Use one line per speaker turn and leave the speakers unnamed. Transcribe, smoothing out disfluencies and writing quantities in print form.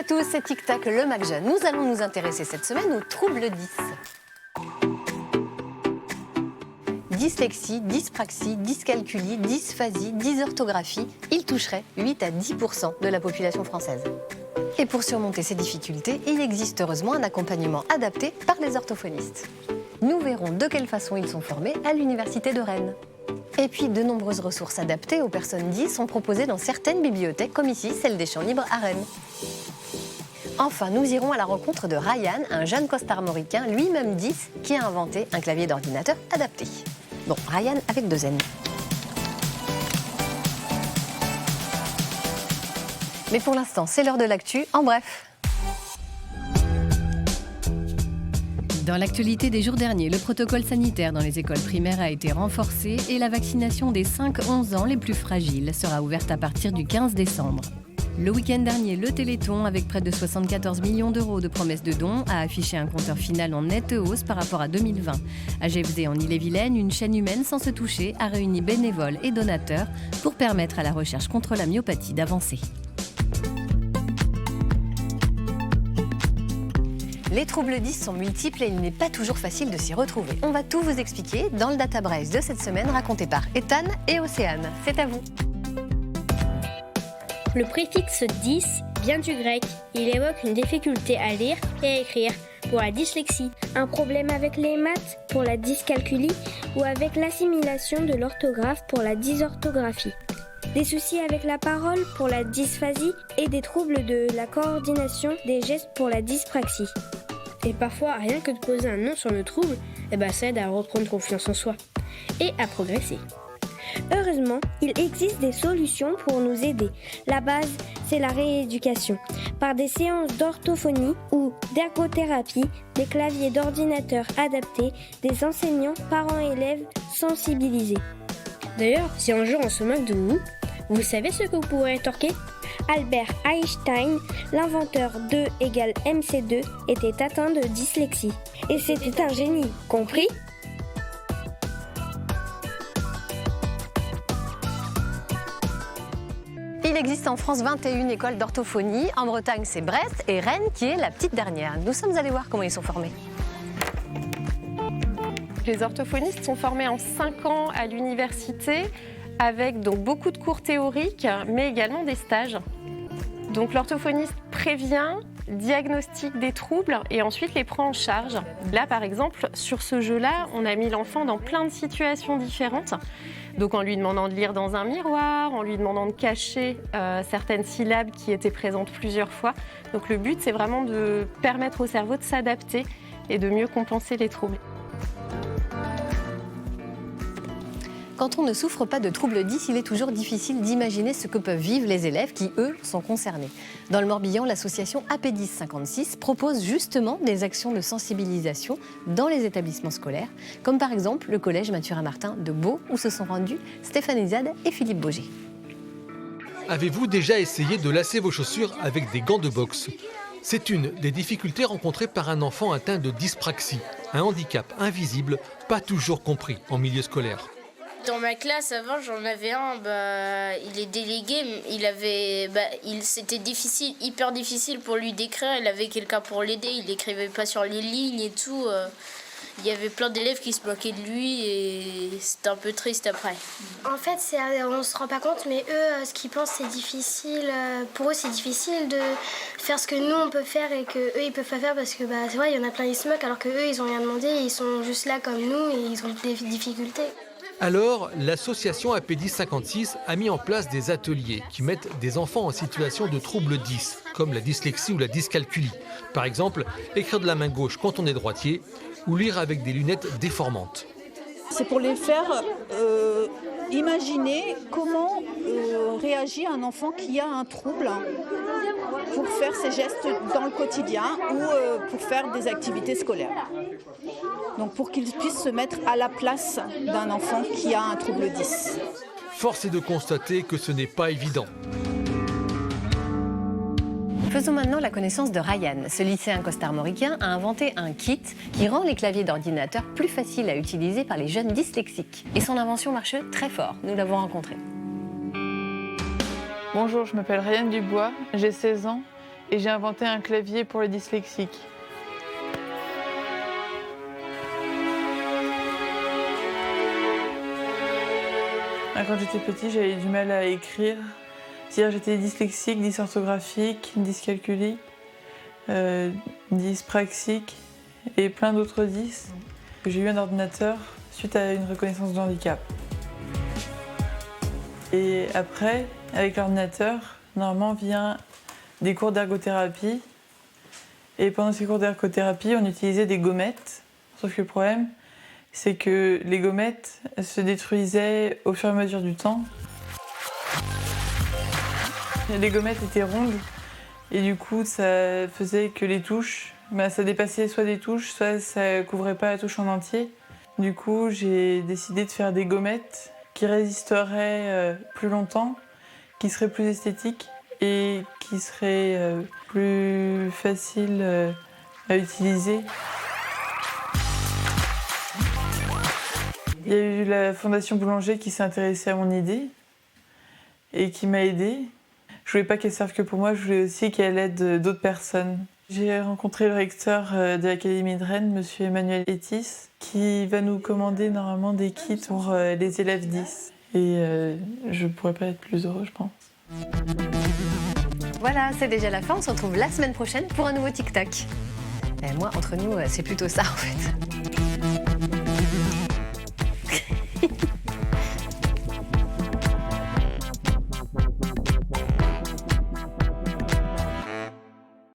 à tous, c'est Tic Tac, le Mac Jeune. Nous allons nous intéresser cette semaine aux troubles 10. Dyslexie, dyspraxie, dyscalculie, dysphasie, dysorthographie, ils toucheraient 8 à 10% de la population française. Et pour surmonter ces difficultés, il existe heureusement un accompagnement adapté par les orthophonistes. Nous verrons de quelle façon ils sont formés à l'Université de Rennes. Et puis, de nombreuses ressources adaptées aux personnes 10 sont proposées dans certaines bibliothèques, comme ici, celle des Champs Libres à Rennes. Enfin, nous irons à la rencontre de Ryan, un jeune costarmoricain, lui-même 10, qui a inventé un clavier d'ordinateur adapté. Bon, Ryan avec 2 N. Mais pour l'instant, c'est l'heure de l'actu, en bref.
Dans l'actualité des jours derniers, le protocole sanitaire dans les écoles primaires a été renforcé et la vaccination des 5-11 ans les plus fragiles sera ouverte à partir du 15 décembre. Le week-end dernier, le Téléthon, avec près de 74 millions d'euros de promesses de dons, a affiché un compteur final en nette hausse par rapport à 2020. À GFD en Ille-et-Vilaine, une chaîne humaine sans se toucher a réuni bénévoles et donateurs pour permettre à la recherche contre la myopathie d'avancer.
Les troubles 10 sont multiples et il n'est pas toujours facile de s'y retrouver. On va tout vous expliquer dans le Data Brace de cette semaine raconté par Ethan et Océane. C'est à vous.
Le préfixe 10 vient du grec. Il évoque une difficulté à lire et à écrire pour la dyslexie, un problème avec les maths pour la dyscalculie ou avec l'assimilation de l'orthographe pour la dysorthographie. Des soucis avec la parole pour la dysphasie et des troubles de la coordination des gestes pour la dyspraxie. Et parfois, rien que de poser un nom sur le trouble, ça aide à reprendre confiance en soi et à progresser. Heureusement, il existe des solutions pour nous aider. La base, c'est la rééducation. Par des séances d'orthophonie ou d'ergothérapie, des claviers d'ordinateur adaptés, des enseignants, parents et élèves sensibilisés. D'ailleurs, si un jour on se moque de vous savez ce que vous pourrez rétorquer ? Albert Einstein, l'inventeur 2 = MC2, était atteint de dyslexie. Et c'était un génie, compris ?
Il existe en France 21 écoles d'orthophonie. En Bretagne, c'est Brest et Rennes qui est la petite dernière. Nous sommes allés voir comment ils sont formés.
Les orthophonistes sont formés en 5 ans à l'université avec donc beaucoup de cours théoriques, mais également des stages. Donc l'orthophoniste prévient, diagnostique des troubles et ensuite les prend en charge. Là, par exemple, sur ce jeu-là, on a mis l'enfant dans plein de situations différentes. Donc en lui demandant de lire dans un miroir, en lui demandant de cacher certaines syllabes qui étaient présentes plusieurs fois. Donc le but, c'est vraiment de permettre au cerveau de s'adapter et de mieux compenser les troubles.
Quand on ne souffre pas de troubles 10, il est toujours difficile d'imaginer ce que peuvent vivre les élèves qui, eux, sont concernés. Dans le Morbihan, l'association AP1056 propose justement des actions de sensibilisation dans les établissements scolaires, comme par exemple le collège Mathurin-Martin de Beau, où se sont rendus Stéphane Zad et Philippe Boger.
Avez-vous déjà essayé de lasser vos chaussures avec des gants de boxe ? C'est une des difficultés rencontrées par un enfant atteint de dyspraxie, un handicap invisible, pas toujours compris en milieu scolaire.
Dans ma classe, avant, j'en avais un, il est délégué, c'était difficile, hyper difficile pour lui d'écrire, il avait quelqu'un pour l'aider, il n'écrivait pas sur les lignes et tout. Il y avait plein d'élèves qui se moquaient de lui et c'était un peu triste après.
En fait, on ne se rend pas compte, mais eux, ce qu'ils pensent, c'est difficile. Pour eux, c'est difficile de faire ce que nous, on peut faire et qu'eux, ils ne peuvent pas faire parce que c'est vrai, il y en a plein qui se moquent alors qu'eux, ils n'ont rien demandé, ils sont juste là comme nous et ils ont des difficultés.
Alors, l'association AP1056 a mis en place des ateliers qui mettent des enfants en situation de troubles 10, comme la dyslexie ou la dyscalculie. Par exemple, écrire de la main gauche quand on est droitier ou lire avec des lunettes déformantes.
C'est pour les faire imaginer comment réagit un enfant qui a un trouble pour faire ses gestes dans le quotidien ou pour faire des activités scolaires. Donc pour qu'ils puissent se mettre à la place d'un enfant qui a un trouble 10.
Force est de constater que ce n'est pas évident.
Faisons maintenant la connaissance de Ryan. Ce lycéen costarmoricain a inventé un kit qui rend les claviers d'ordinateur plus faciles à utiliser par les jeunes dyslexiques. Et son invention marche très fort, nous l'avons rencontré.
Bonjour, je m'appelle Ryan Dubois, j'ai 16 ans et j'ai inventé un clavier pour les dyslexiques. Quand j'étais petit, j'avais du mal à écrire. C'est-à-dire j'étais dyslexique, dysorthographique, dyscalculique, dyspraxique et plein d'autres dys. J'ai eu un ordinateur suite à une reconnaissance de handicap. Et après, avec l'ordinateur, normalement vient des cours d'ergothérapie. Et pendant ces cours d'ergothérapie, on utilisait des gommettes. Sauf que le problème, c'est que les gommettes se détruisaient au fur et à mesure du temps. Les gommettes étaient rondes et du coup ça faisait que les touches, ça dépassait soit des touches, soit ça couvrait pas la touche en entier. Du coup j'ai décidé de faire des gommettes qui résisteraient plus longtemps, qui seraient plus esthétiques et qui seraient plus faciles à utiliser. Il y a eu la Fondation Boulanger qui s'est intéressée à mon idée et qui m'a aidée. Je voulais pas qu'elle serve que pour moi, je voulais aussi qu'elle aide d'autres personnes. J'ai rencontré le recteur de l'Académie de Rennes, M. Emmanuel Etis, qui va nous commander normalement des kits pour les élèves 10. Et je pourrais pas être plus heureux, je pense.
Voilà, c'est déjà la fin. On se retrouve la semaine prochaine pour un nouveau TikTok. Moi, entre nous, c'est plutôt ça en fait.